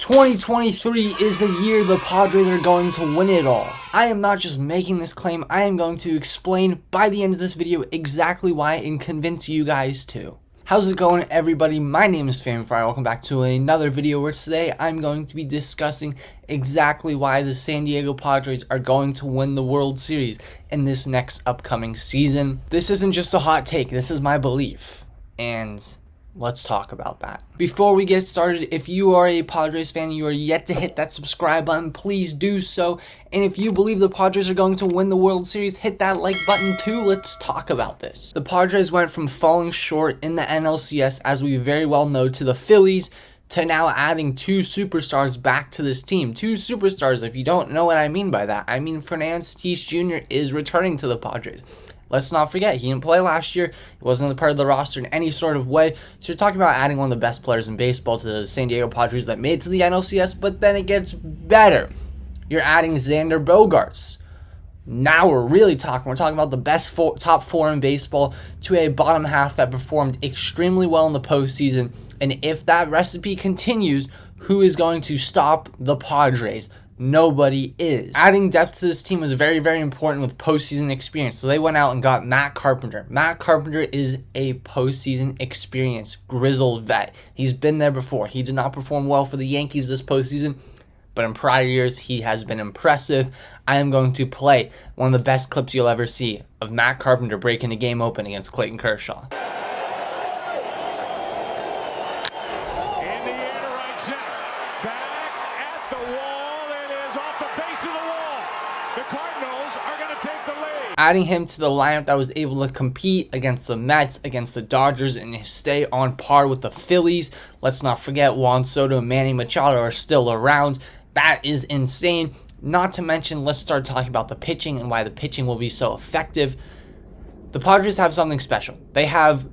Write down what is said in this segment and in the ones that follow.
2023 is the year the Padres are going to win it all. I am not just making this claim, I am going to explain by the end of this video exactly why and convince you guys too. How's it going, everybody? My name is FamedFriar. Welcome back to another video where today I'm going to be discussing exactly why the San Diego Padres are going to win the World Series in this next upcoming season. This isn't just a hot take, this is my belief, and let's talk about that. Before we get started, if you are a Padres fan and you are yet to hit that subscribe button, please do so. And if you believe the Padres are going to win the World Series, hit that like button too. Let's talk about this. The Padres went from falling short in the NLCS, as we very well know, to the Phillies, to now adding two superstars back to this team. Two superstars, if you don't know what I mean by that, I mean Fernando Tatis Jr. is returning to the Padres. Let's not forget, he didn't play last year. He wasn't a part of the roster in any sort of way. So you're talking about adding one of the best players in baseball to the San Diego Padres that made it to the NLCS, but then it gets better. You're adding Xander Bogaerts. Now we're really talking. We're talking about the best top four in baseball to a bottom half that performed extremely well in the postseason. And if that recipe continues, who is going to stop the Padres? Nobody is. Adding depth to this team was very, very important with postseason experience. So they went out and got Matt Carpenter. Matt Carpenter is a postseason experience, grizzled vet. He's been there before. He did not perform well for the Yankees this postseason, but in prior years, he has been impressive. I am going to play one of the best clips you'll ever see of Matt Carpenter breaking a game open against Clayton Kershaw. Adding him to the lineup that was able to compete against the Mets, against the Dodgers, and stay on par with the Phillies. Let's not forget Juan Soto and Manny Machado are still around. That is insane. Not to mention, let's start talking about the pitching and why the pitching will be so effective. The Padres have something special. They have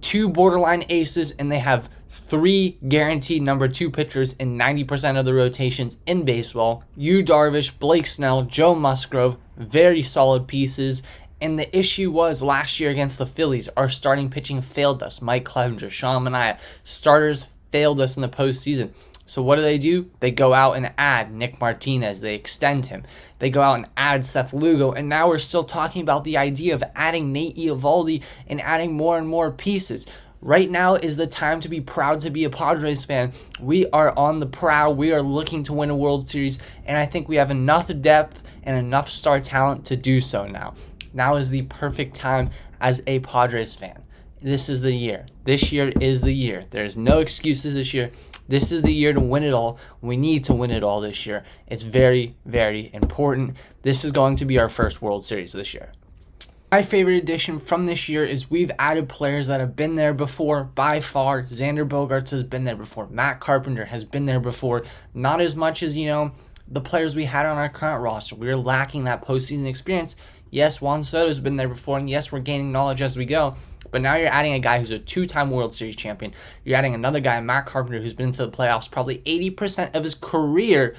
two borderline aces, and they have three guaranteed number two pitchers in 90% of the rotations in baseball. Darvish, Blake Snell, Joe Musgrove, very solid pieces. And the issue was last year against the Phillies, our starting pitching failed us. Mike Clevenger, Sean Manaea, starters failed us in the postseason. So what do? They go out and add Nick Martinez. They extend him. They go out and add Seth Lugo. And now we're still talking about the idea of adding Nate Eovaldi and adding more and more pieces. Right now is the time to be proud to be a Padres fan. We are on the prowl. We are looking to win a World Series. And I think we have enough depth and enough star talent to do so now. Now is the perfect time as a Padres fan. This is the year. This year is the year. There's no excuses this year. This is the year to win it all. We need to win it all this year. It's very, very important. This is going to be our first World Series this year. My favorite addition from this year is we've added players that have been there before. By far, Xander Bogaerts has been there before. Matt Carpenter has been there before. Not as much as, the players we had on our current roster. We were lacking that postseason experience. Yes, Juan Soto's been there before, and yes, we're gaining knowledge as we go. But now you're adding a guy who's a two-time World Series champion. You're adding another guy, Matt Carpenter, who's been into the playoffs probably 80% of his career.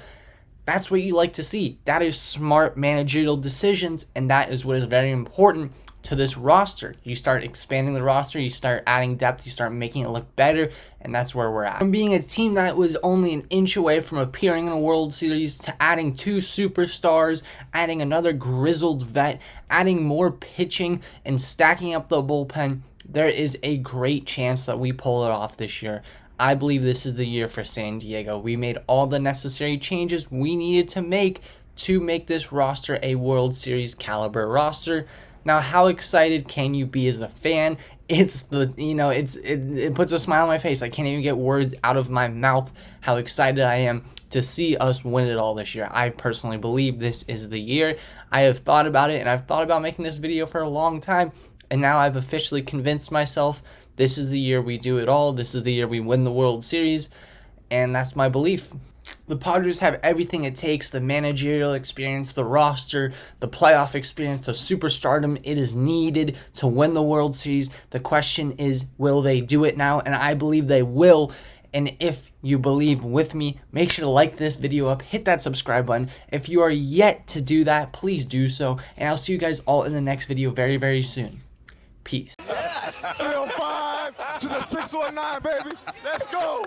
That's what you like to see. That is smart managerial decisions, and that is what is very important to this roster. You start expanding the roster, you start adding depth, you start making it look better, and that's where we're at. From being a team that was only an inch away from appearing in a World Series to adding two superstars, adding another grizzled vet, adding more pitching, and stacking up the bullpen, there is a great chance that we pull it off this year. I believe this is the year for San Diego. We made all the necessary changes we needed to make this roster a World Series caliber roster. Now, how excited can you be as a fan? It puts a smile on my face. I can't even get words out of my mouth how excited I am to see us win it all this year. I personally believe this is the year. I have thought about it, and I've thought about making this video for a long time, and now I've officially convinced myself this is the year we do it all. This is the year we win the World Series, and that's my belief. The Padres have everything it takes, the managerial experience, the roster, the playoff experience, the superstardom it is needed to win the World Series. The question is, will they do it now? And I believe they will. And if you believe with me, make sure to like this video up, hit that subscribe button. If you are yet to do that, please do so. And I'll see you guys all in the next video very, very soon. Peace. Yes. 305 to the 619, baby. Let's go.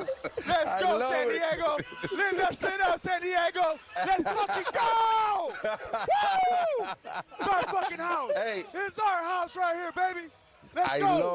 Let's go, San Diego. Live that shit up, San Diego. Let's fucking go. Woo! It's our fucking house. Hey. It's our house right here, baby. Let's go.